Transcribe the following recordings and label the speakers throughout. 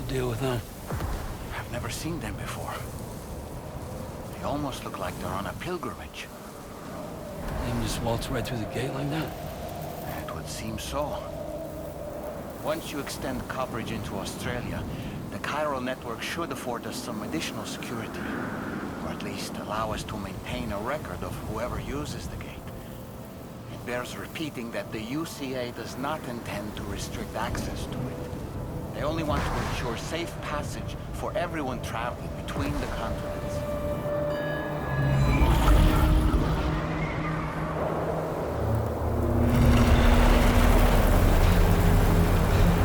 Speaker 1: deal with them?
Speaker 2: I've never seen them before. They almost look like they're on a pilgrimage.
Speaker 1: They can just waltz right through the gate like that?
Speaker 2: It would seem so. Once you extend coverage into Australia, the chiral network should afford us some additional security. Or at least allow us to maintain a record of whoever uses the gate. It bears repeating that the UCA does not intend to restrict access to it. They only want to ensure safe passage for everyone traveling between the continents.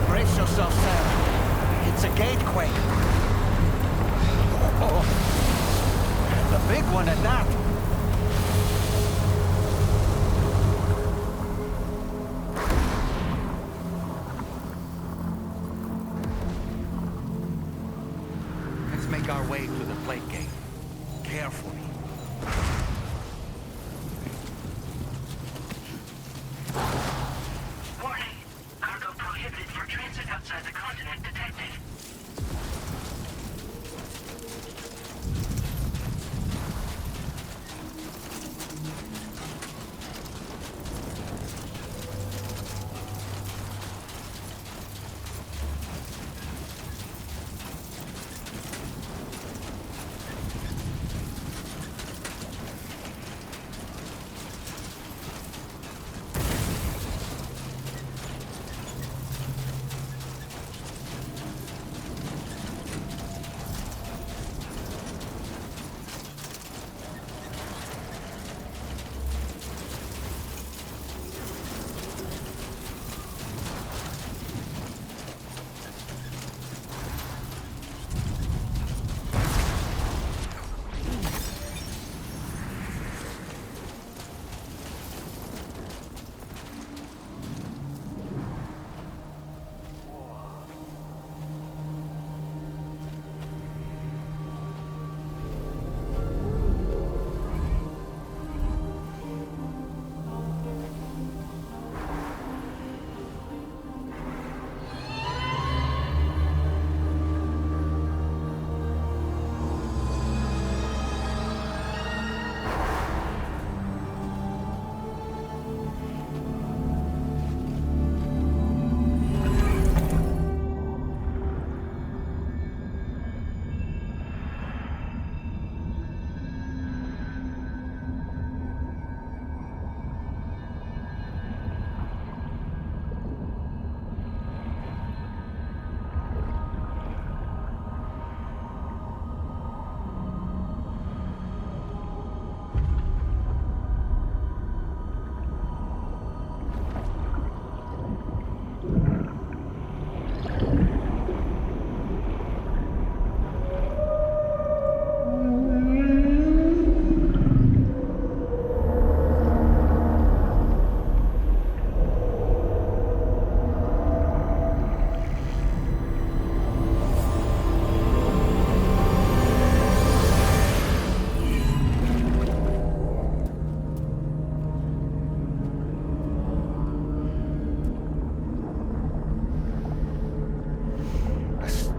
Speaker 2: Brace yourself, Sam. It's a gatequake. Oh, and a big one at that. Let's make our way to the plate gate. Carefully.
Speaker 3: Warning. Cargo prohibited for transit outside the continent detected.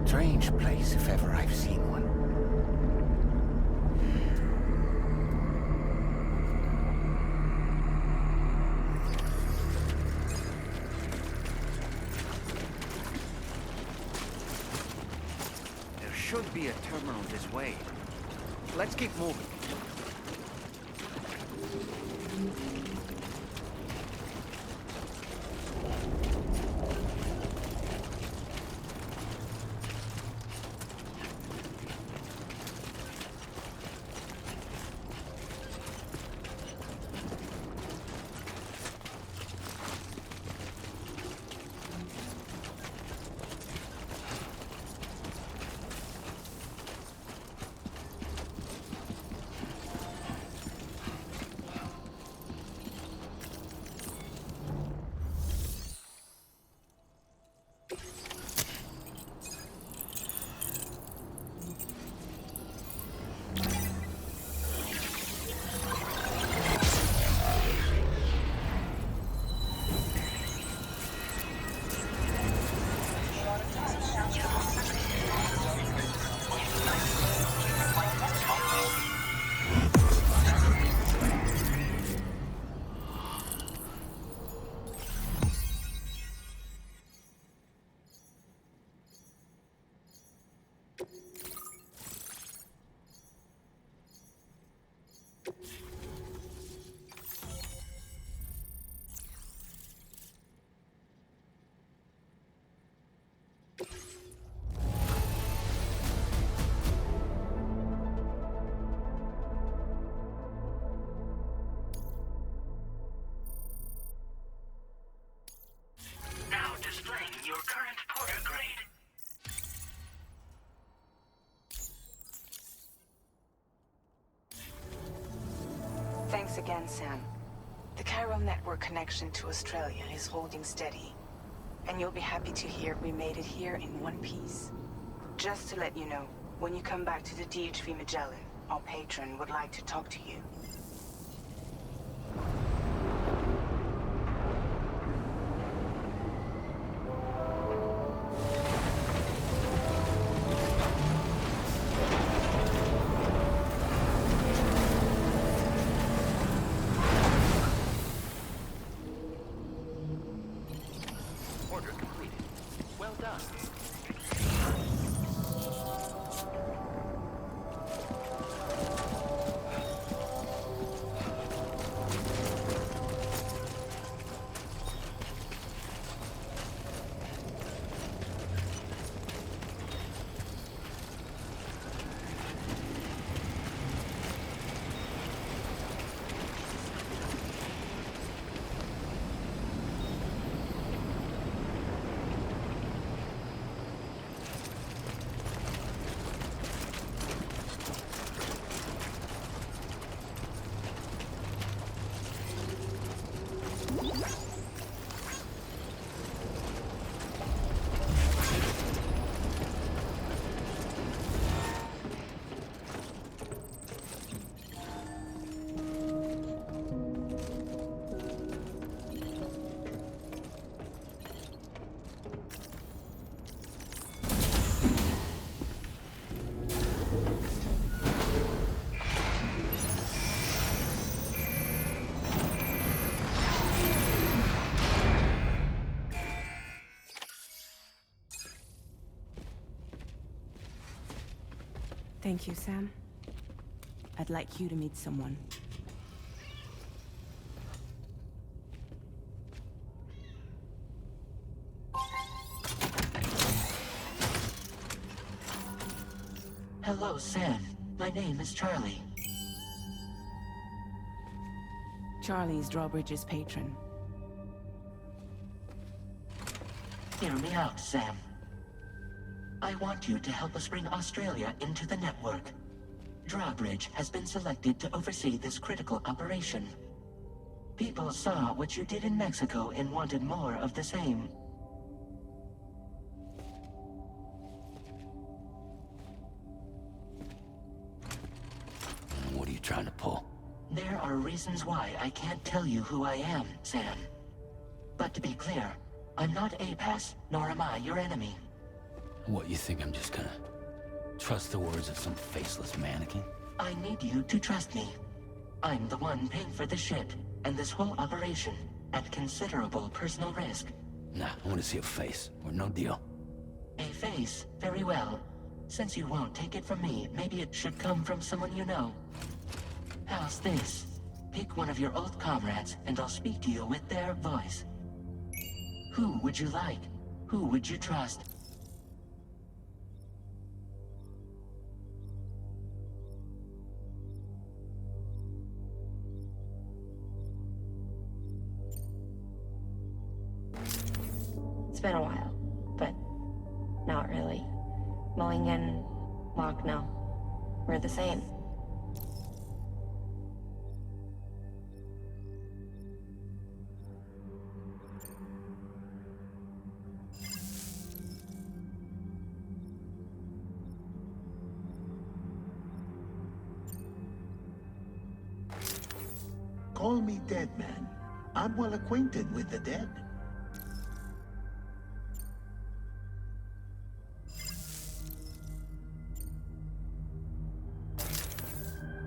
Speaker 2: Strange place, if ever I've seen one. There should be a terminal this way. Let's keep moving.
Speaker 4: Thanks again, Sam. The chiral network connection to Australia is holding steady. And you'll be happy to hear we made it here in one piece. Just to let you know, when you come back to the DHV Magellan, our patron would like to talk to you.
Speaker 5: Order completed. Well done.
Speaker 4: Thank you, Sam. I'd like you to meet someone.
Speaker 6: Hello, Sam. My name is Charlie.
Speaker 4: Charlie's Drawbridge's patron.
Speaker 6: Hear me out, Sam. I want you to help us bring Australia into the network. Drawbridge has been selected to oversee this critical operation. People saw what you did in Mexico and wanted more of the same.
Speaker 1: What are you trying to pull?
Speaker 6: There are reasons why I can't tell you who I am, Sam. But to be clear, I'm not APAS, nor am I your enemy.
Speaker 1: What, you think I'm just gonna trust the words of some faceless mannequin?
Speaker 6: I need you to trust me. I'm the one paying for the ship and this whole operation at considerable personal risk.
Speaker 1: Nah, I want to see a face, or no deal.
Speaker 6: A face, very well. Since you won't take it from me, maybe it should come from someone you know. How's this? Pick one of your old comrades, and I'll speak to you with their voice. Who would you like? Who would you trust?
Speaker 7: It's been a while, but not really. Mulligan, Lochno, we're the same.
Speaker 8: Call me dead man. I'm well acquainted with the dead.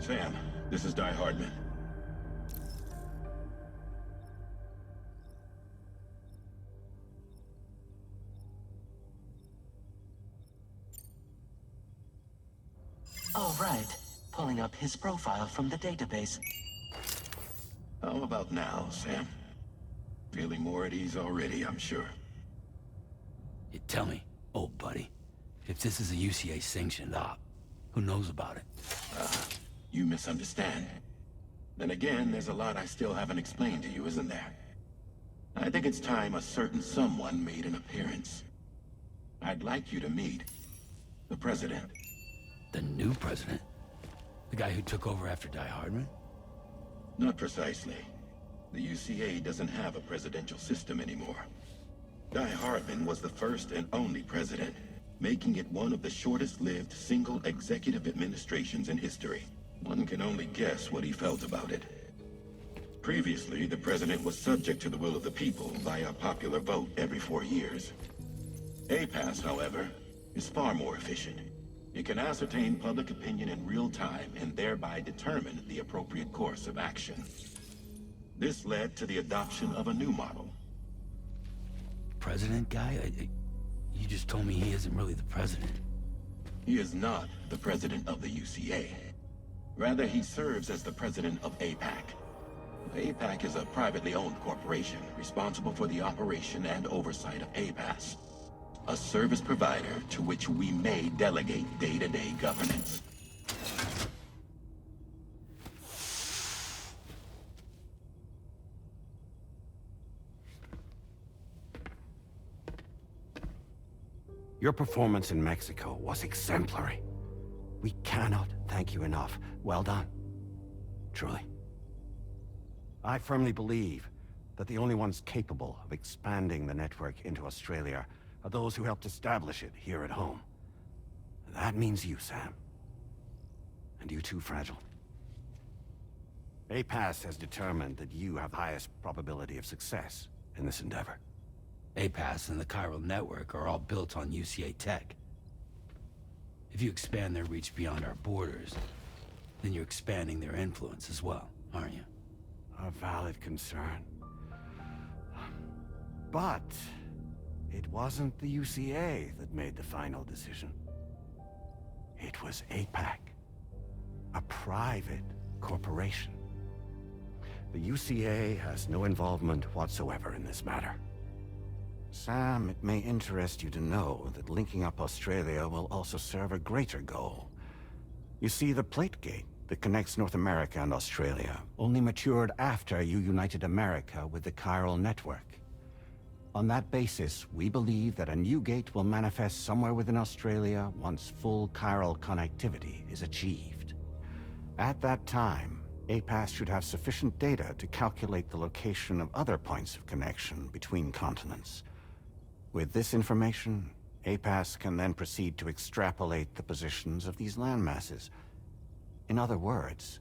Speaker 9: Sam, this is Die Hardman.
Speaker 6: All right. Pulling up his profile from the database.
Speaker 9: How about now, Sam? Feeling more at ease already, I'm sure.
Speaker 1: You tell me, old buddy, if this is a UCA-sanctioned op, who knows about it?
Speaker 9: You misunderstand. Then again, there's a lot I still haven't explained to you, isn't there? I think it's time a certain someone made an appearance. I'd like you to meet the President.
Speaker 1: The new president? The guy who took over after Die Hardman?
Speaker 9: Not precisely. The UCA doesn't have a presidential system anymore. Guy Hardman was the first and only president, making it one of the shortest-lived single executive administrations in history. One can only guess what he felt about it. Previously, the president was subject to the will of the people via popular vote every 4 years. APAS, however, is far more efficient. It can ascertain public opinion in real time and thereby determine the appropriate course of action. This led to the adoption of a new model.
Speaker 1: President guy? You just told me he isn't really the president.
Speaker 9: He is not the president of the UCA. Rather, he serves as the president of APAC. APAC is a privately owned corporation responsible for the operation and oversight of APAS, a service provider to which we may delegate day-to-day governance.
Speaker 10: Your performance in Mexico was exemplary. We cannot thank you enough. Well done. Truly. I firmly believe that the only ones capable of expanding the network into Australia are those who helped establish it here at home. That means you, Sam. And you too, Fragile. APAS has determined that you have the highest probability of success in this endeavor.
Speaker 1: APAS and the chiral network are all built on UCA tech. If you expand their reach beyond our borders, then you're expanding their influence as well, aren't you?
Speaker 10: A valid concern. But it wasn't the UCA that made the final decision. It was APAC, a private corporation. The UCA has no involvement whatsoever in this matter. Sam, it may interest you to know that linking up Australia will also serve a greater goal. You see, the plate gate that connects North America and Australia only matured after you united America with the chiral network. On that basis, we believe that a new gate will manifest somewhere within Australia once full chiral connectivity is achieved. At that time, APAS should have sufficient data to calculate the location of other points of connection between continents. With this information, APAS can then proceed to extrapolate the positions of these landmasses. In other words,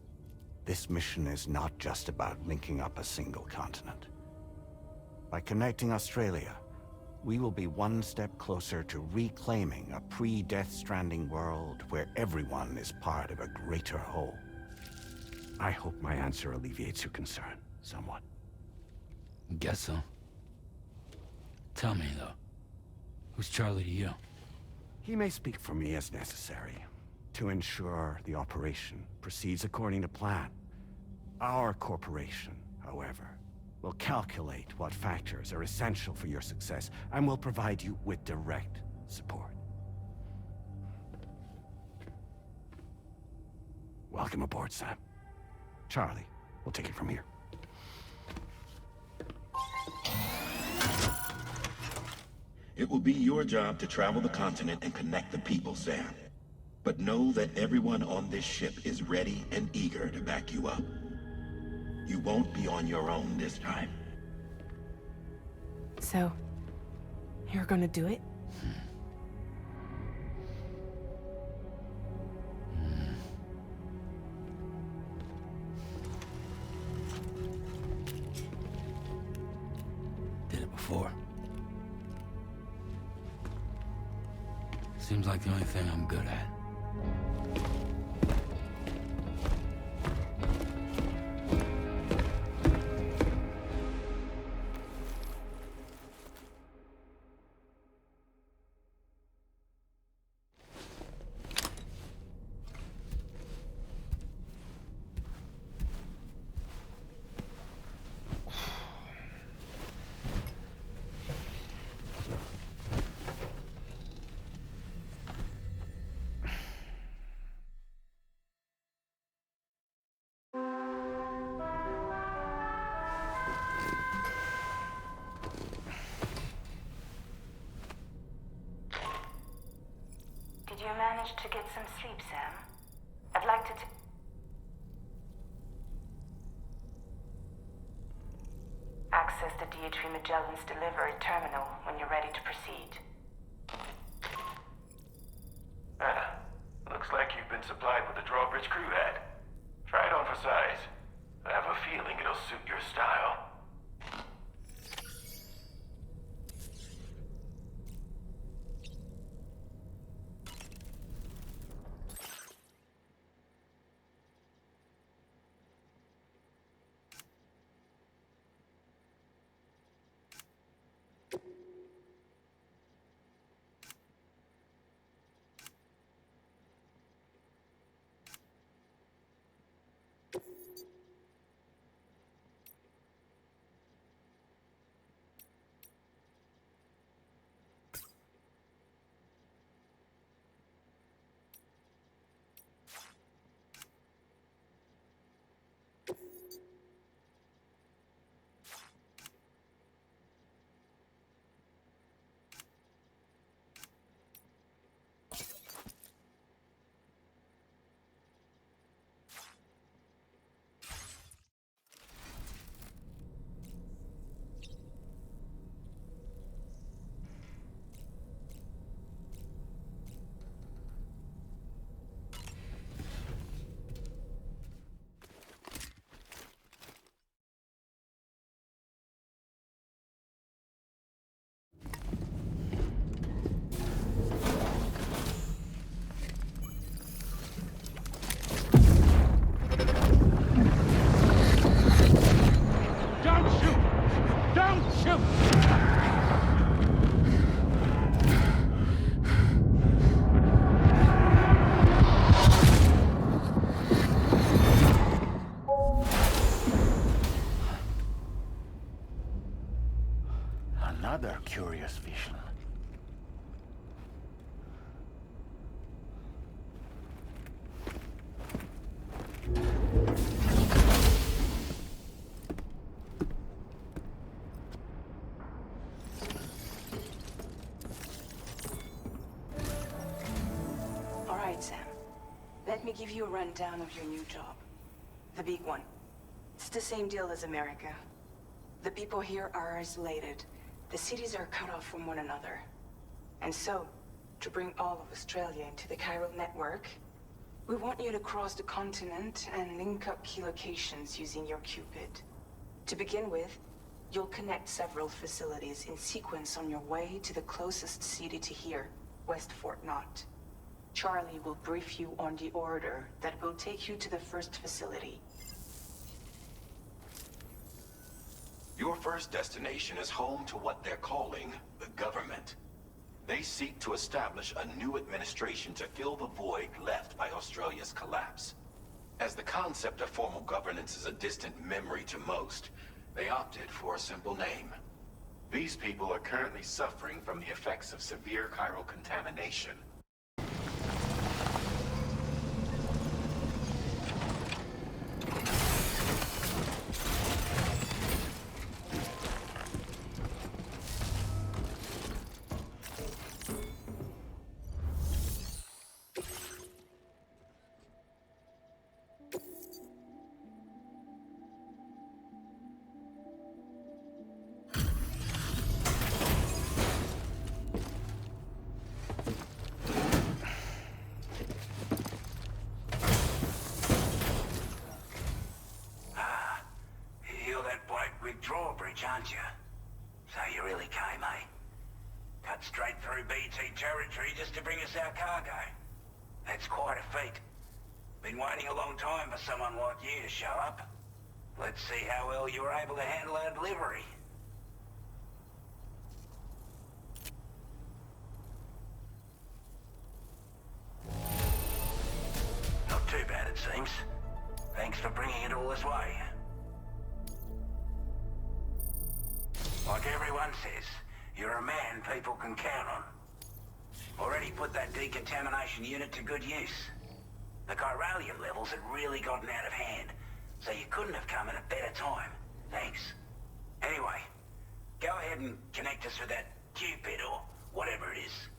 Speaker 10: this mission is not just about linking up a single continent. By connecting Australia, we will be one step closer to reclaiming a pre-Death Stranding world where everyone is part of a greater whole. I hope my answer alleviates your concern somewhat.
Speaker 1: Guess so. Tell me, though, who's Charlie to you?
Speaker 10: He may speak for me as necessary to ensure the operation proceeds according to plan. Our corporation, however, will calculate what factors are essential for your success and will provide you with direct support. Welcome aboard, Sam. Charlie, we'll take it from here.
Speaker 9: It will be your job to travel the continent and connect the people, Sam. But know that everyone on this ship is ready and eager to back you up. You won't be on your own this time.
Speaker 4: So, you're gonna do it?
Speaker 1: Did it before. Seems like the only thing I'm good at.
Speaker 4: Did you manage to get some sleep, Sam? I'd like to the D3 Magellan's delivery terminal when you're ready to proceed.
Speaker 11: Looks like you've been supplied with a drawbridge crew hat. Try it on for size. I have a feeling it'll suit your style.
Speaker 2: Another curious vision.
Speaker 4: All right, Sam. Let me give you a rundown of your new job. The big one. It's the same deal as America. The people here are isolated. The cities are cut off from one another. And so, to bring all of Australia into the chiral network, we want you to cross the continent and link up key locations using your Cupid. To begin with, you'll connect several facilities in sequence on your way to the closest city to here, West Fort Knott. Charlie will brief you on the order that will take you to the first facility.
Speaker 9: Your first destination is home to what they're calling the government. They seek to establish a new administration to fill the void left by Australia's collapse. As the concept of formal governance is a distant memory to most, they opted for a simple name. These people are currently suffering from the effects of severe chiral contamination.
Speaker 3: Drawbridge, aren't you? So you really came, eh? Cut straight through BT territory just to bring us our cargo. That's quite a feat. Been waiting a long time for someone like you to show up. Let's see how well you were able to handle our delivery. Not too bad, it seems. Thanks for bringing it all this way. Like everyone says, you're a man people can count on. Already put that decontamination unit to good use. The chiralium levels had really gotten out of hand, so you couldn't have come at a better time. Thanks. Anyway, go ahead and connect us with that Cupid or whatever it is.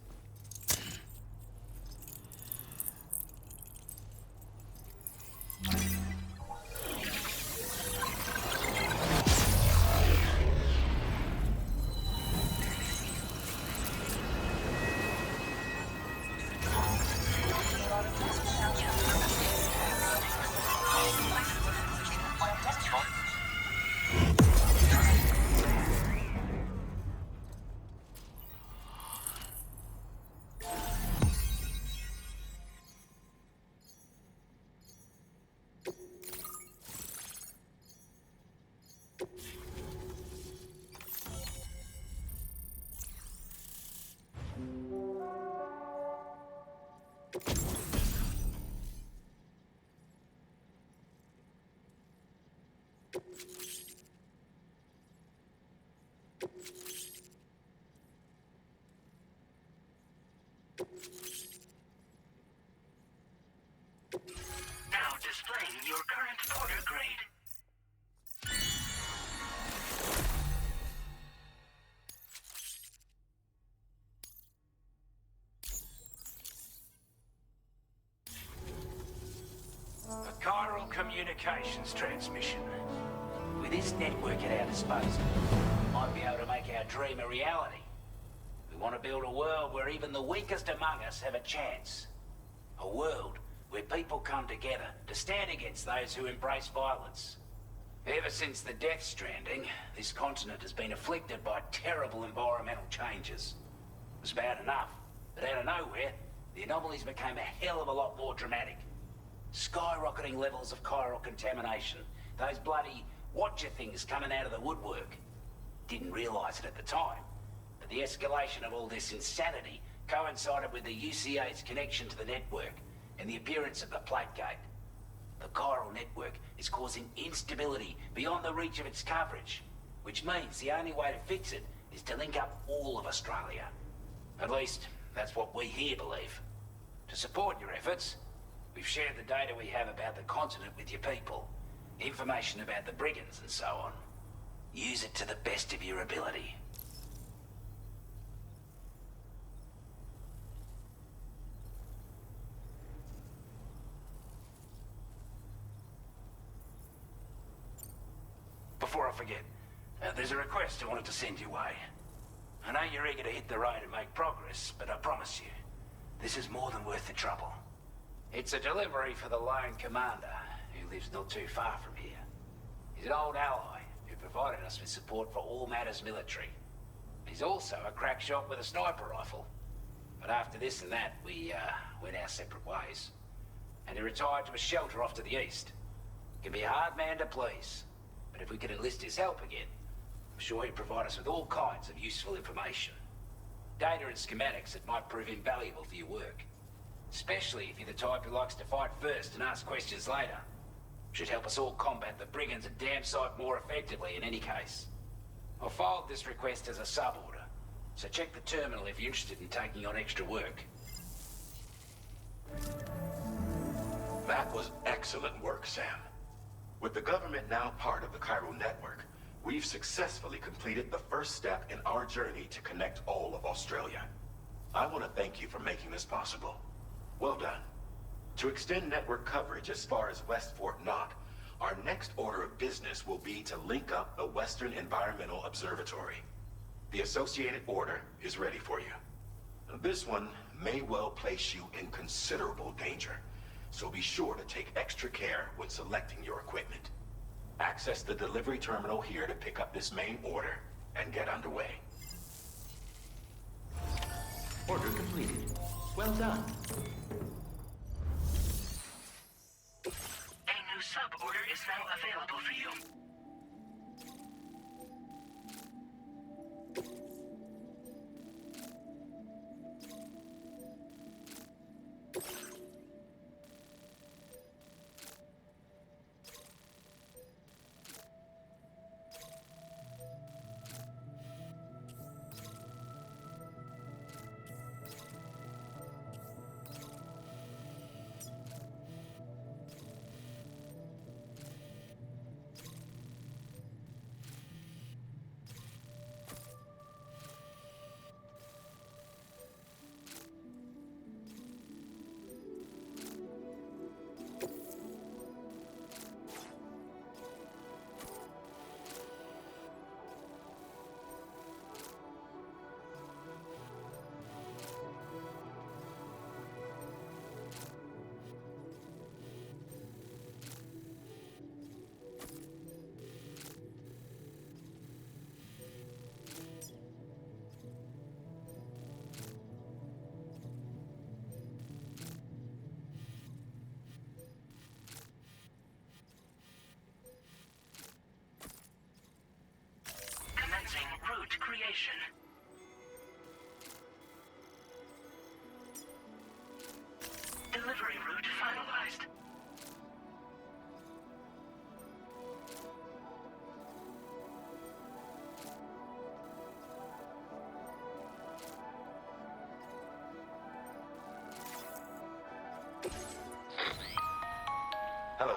Speaker 3: your current order grade.
Speaker 12: A chiral communications transmission. With this network at our disposal, we might be able to make our dream a reality. We want to build a world where even the weakest among us have a chance. A world where people come together to stand against those who embrace violence. Ever since the Death Stranding, this continent has been afflicted by terrible environmental changes. It was bad enough, but out of nowhere, the anomalies became a hell of a lot more dramatic. Skyrocketing levels of chiral contamination. Those bloody watcher things coming out of the woodwork. Didn't realize it at the time, but the escalation of all this insanity coincided with the UCA's connection to the network and the appearance of the Plate Gate. The chiral network is causing instability beyond the reach of its coverage, which means the only way to fix it is to link up all of Australia. At least, that's what we here believe. To support your efforts, we've shared the data we have about the continent with your people, information about the brigands and so on. Use it to the best of your ability. Before I forget, there's a request I wanted to send your way. I know you're eager to hit the road and make progress, but I promise you, this is more than worth the trouble. It's a delivery for the lone commander, who lives not too far from here. He's an old ally who provided us with support for all matters military. He's also a crack shot with a sniper rifle. But after this and that, we went our separate ways. And he retired to a shelter off to the east. Can be a hard man to please, but if we could enlist his help again, I'm sure he'd provide us with all kinds of useful information. Data and schematics that might prove invaluable for your work. Especially if you're the type who likes to fight first and ask questions later. Should help us all combat the brigands a damn sight more effectively in any case. I filed this request as a sub-order, so check the terminal if you're interested in taking on extra work.
Speaker 11: That was excellent work, Sam. With the government now part of the chiral network, we've successfully completed the first step in our journey to connect all of Australia. I want to thank you for making this possible. Well done. To extend network coverage as far as West Fort Knott, our next order of business will be to link up the Western Environmental Observatory. The associated order is ready for you. This one may well place you in considerable danger, so be sure to take extra care when selecting your equipment. Access the delivery terminal here to pick up this main order and get underway.
Speaker 5: Order completed. Well done.
Speaker 3: A new sub-order is now available for you.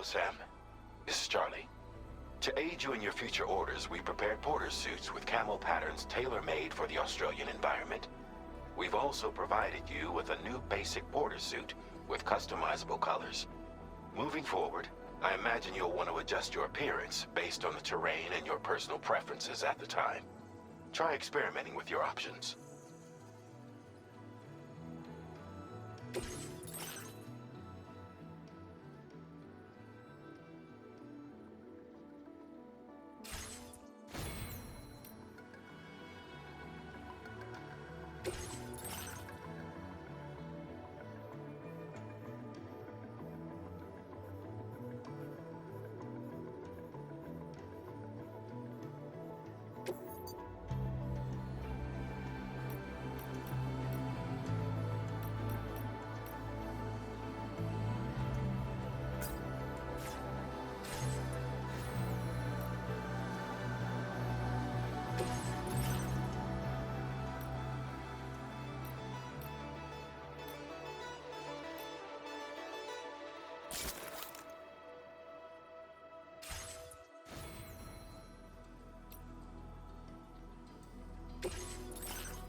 Speaker 11: Hello, Sam. This is Charlie. To aid you in your future orders, we prepared porter suits with camo patterns tailor-made for the Australian environment. We've also provided you with a new basic porter suit with customizable colors. Moving forward, I imagine you'll want to adjust your appearance based on the terrain and your personal preferences at the time. Try experimenting with your options.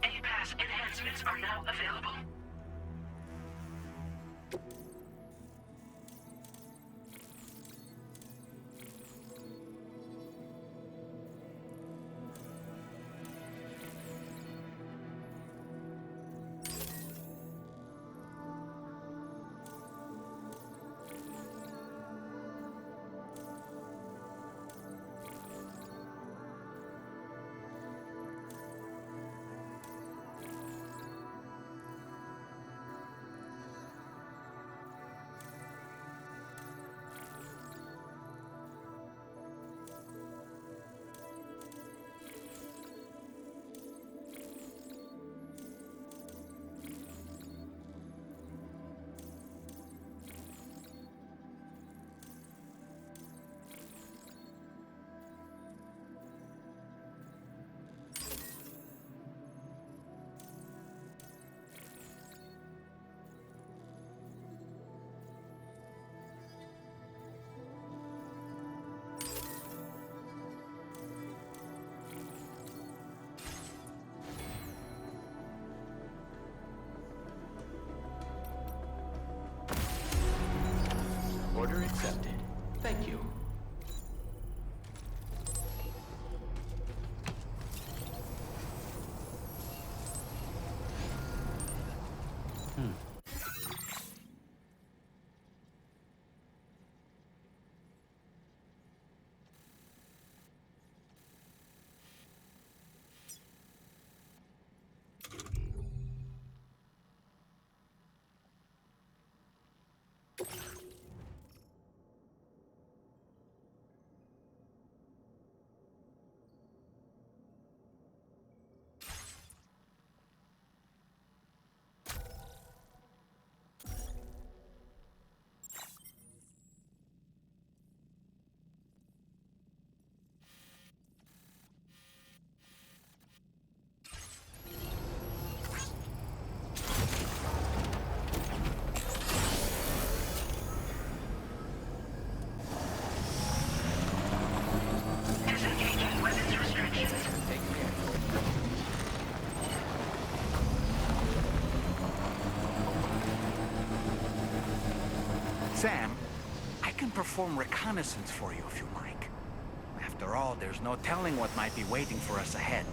Speaker 6: A-Pass enhancements are now available.
Speaker 5: Order accepted. Thank you.
Speaker 6: Disengaging weapons restrictions.
Speaker 2: Sam, I can perform reconnaissance for you if you like. After all, there's no telling what might be waiting for us ahead.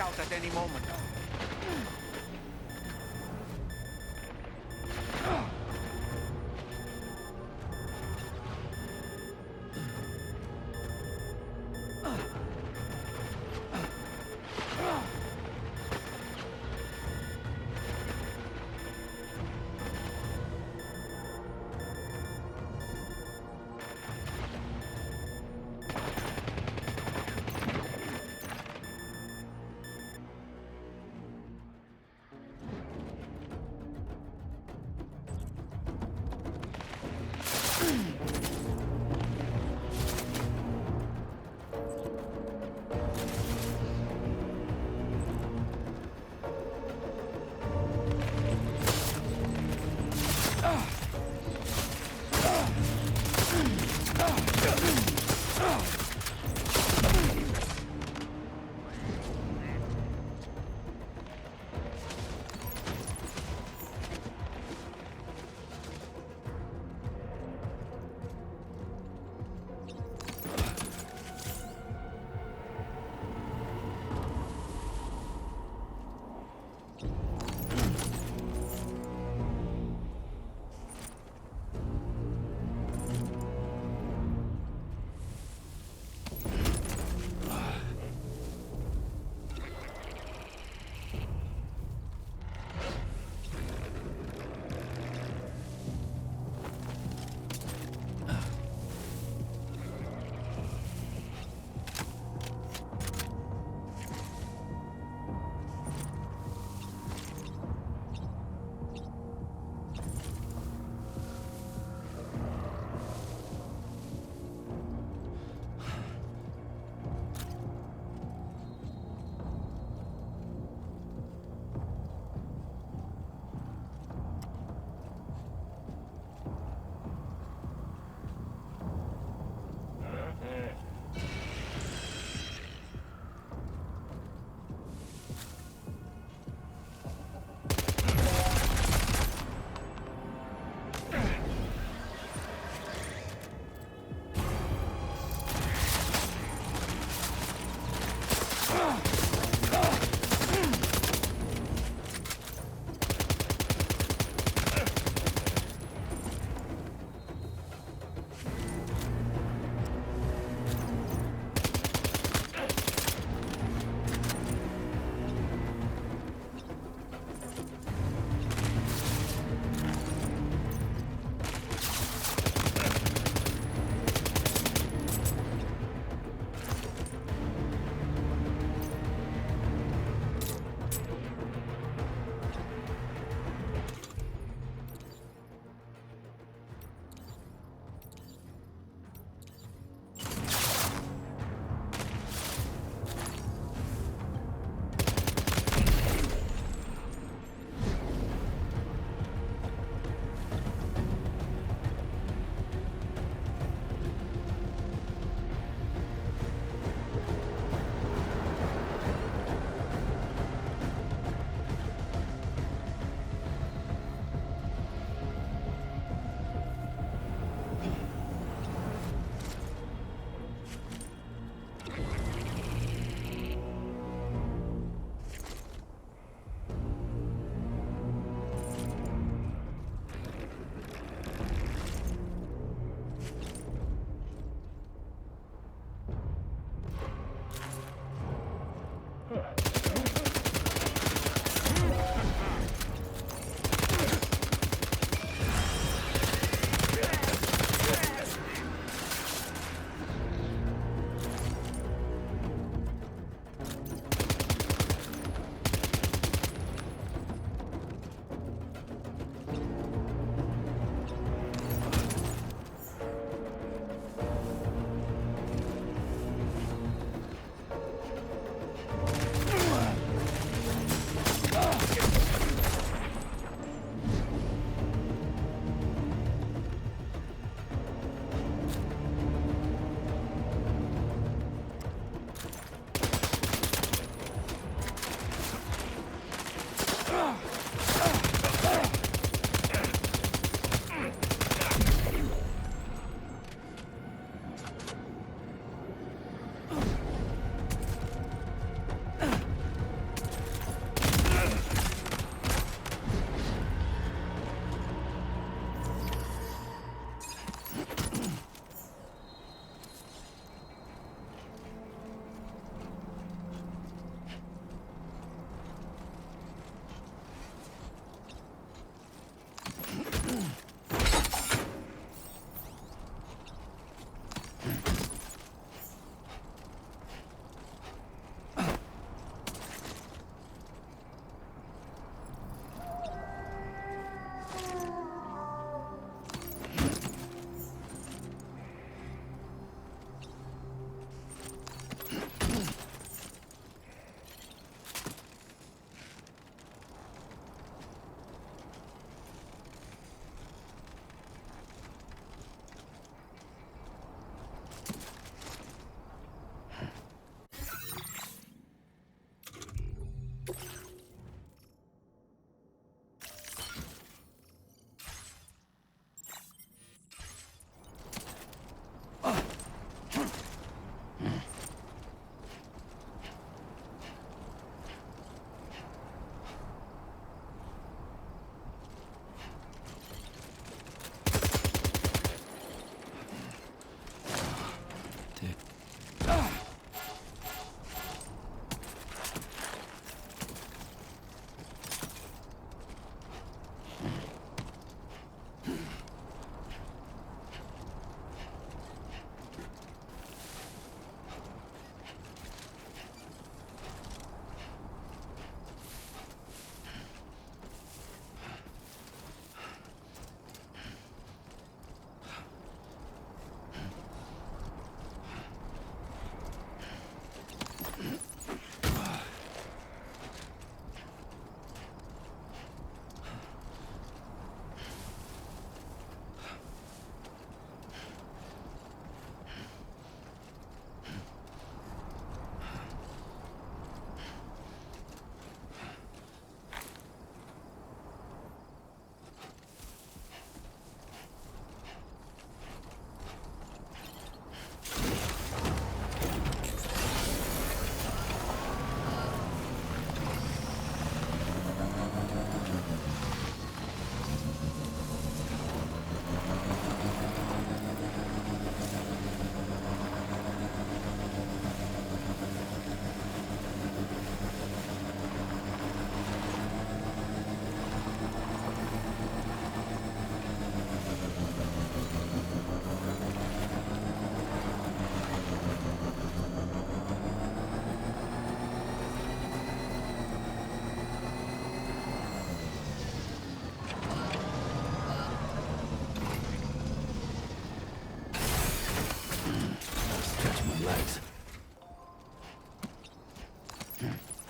Speaker 10: out at any moment.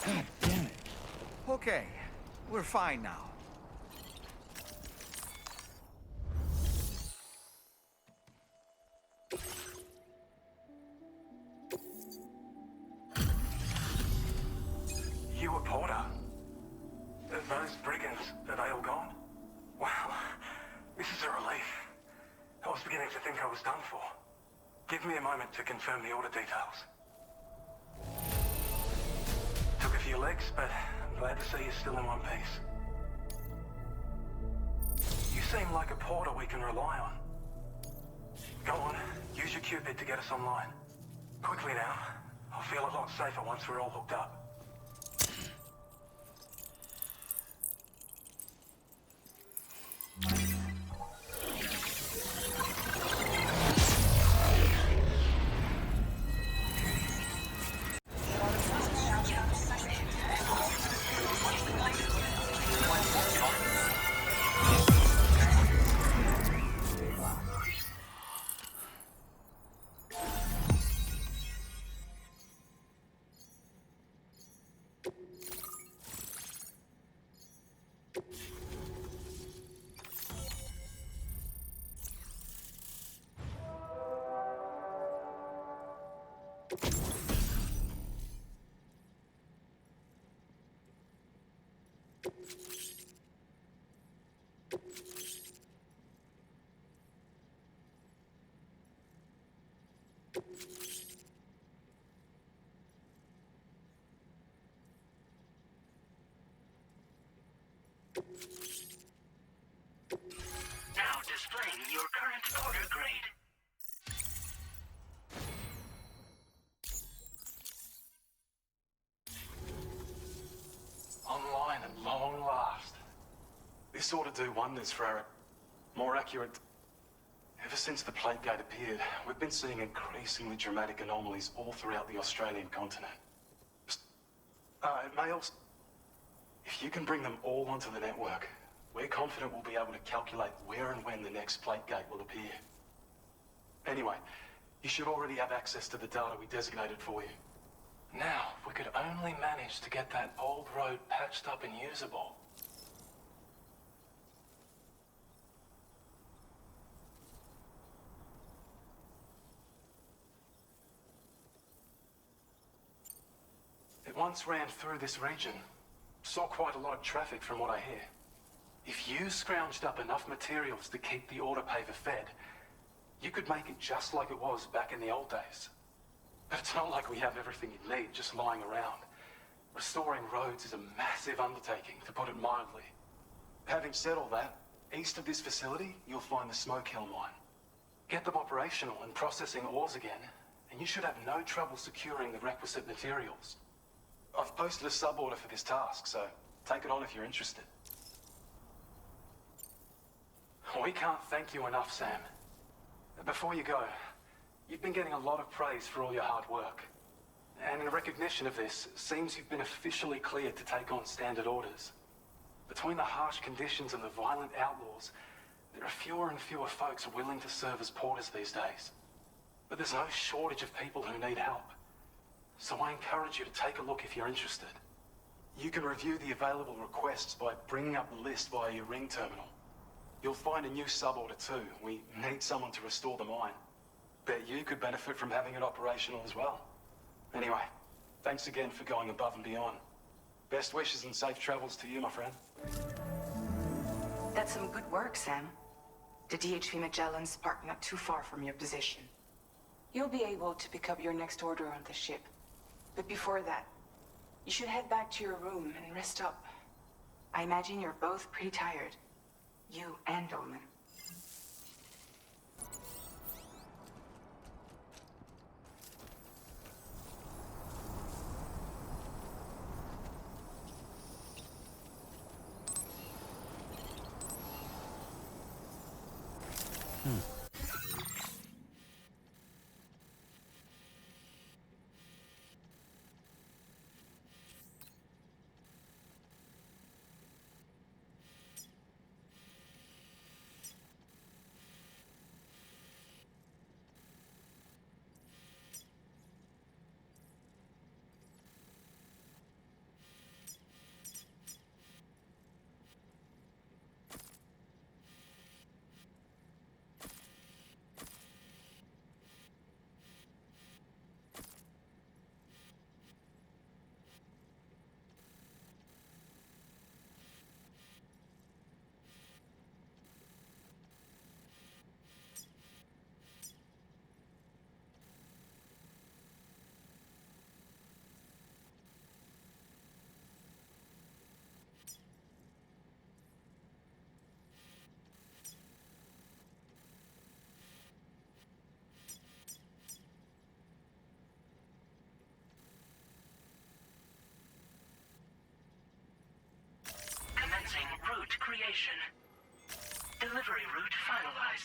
Speaker 10: God damn it.
Speaker 2: Okay, we're fine now.
Speaker 13: You were Porter? Those brigands, are they all gone? Wow, this is a relief. I was beginning to think I was done for. Give me a moment to confirm the order details. Took a few licks, but I'm glad to see you're still in one piece. You seem like a porter we can rely on. Go on, use your Cupid to get us online. Quickly now. I'll feel a lot safer once we're all hooked up.
Speaker 12: Now displaying your current order grade.
Speaker 14: Online at long last. This ought to do wonders for our more accurate... Ever since the Plague Gate appeared, we've been seeing increasingly dramatic anomalies all throughout the Australian continent. Males, if you can bring them all onto the network, we're confident we'll be able to calculate where and when the next Plague Gate will appear. Anyway, you should already have access to the data we designated for you. Now, if we could only manage to get that old road patched up and usable. It once ran through this region. Saw quite a lot of traffic from what I hear. If you scrounged up enough materials to keep the autopaver fed, you could make it just like it was back in the old days. But it's not like we have everything you need just lying around. Restoring roads is a massive undertaking, to put it mildly. Having said all that, east of this facility, you'll find the Smoke Hill mine. Get them operational and processing ores again, and you should have no trouble securing the requisite materials. I've posted a sub-order for this task, so take it on if you're interested. We can't thank you enough, Sam. Before you go, you've been getting a lot of praise for all your hard work. And in recognition of this, it seems you've been officially cleared to take on standard orders. Between the harsh conditions and the violent outlaws, there are fewer and fewer folks willing to serve as porters these days. But there's no shortage of people who need help. So I encourage you to take a look if you're interested. You can review the available requests by bringing up the list via your ring terminal. You'll find a new sub-order too. We need someone to restore the mine. Bet you could benefit from having it operational as well. Anyway, thanks again for going above and beyond. Best wishes and safe travels to you, my friend.
Speaker 4: That's some good work, Sam. The DHV Magellan's parked not too far from your position. You'll be able to pick up your next order on the ship. But before that, you should head back to your room and rest up. I imagine you're both pretty tired. You and Dolman.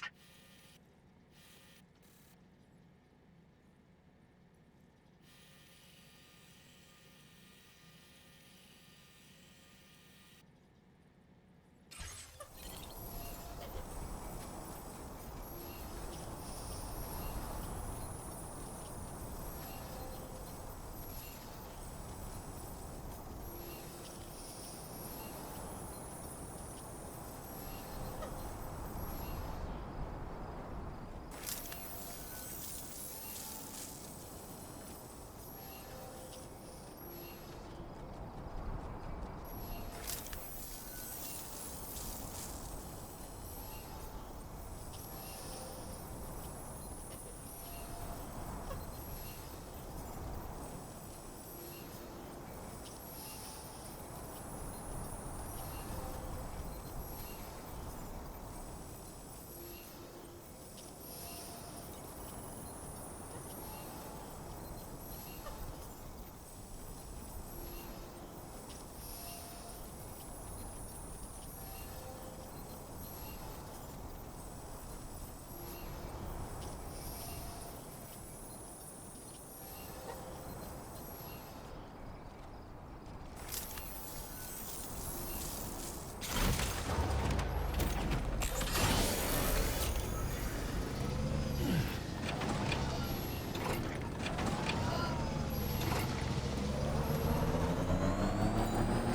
Speaker 2: advised.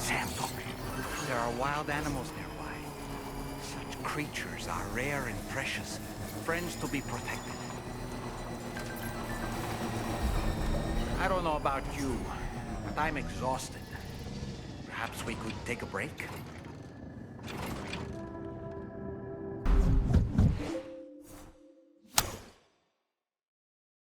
Speaker 2: Sam, look. There are wild animals nearby. Such creatures are rare and precious. Friends to be protected. I don't know about you, but I'm exhausted. Perhaps we could take a break?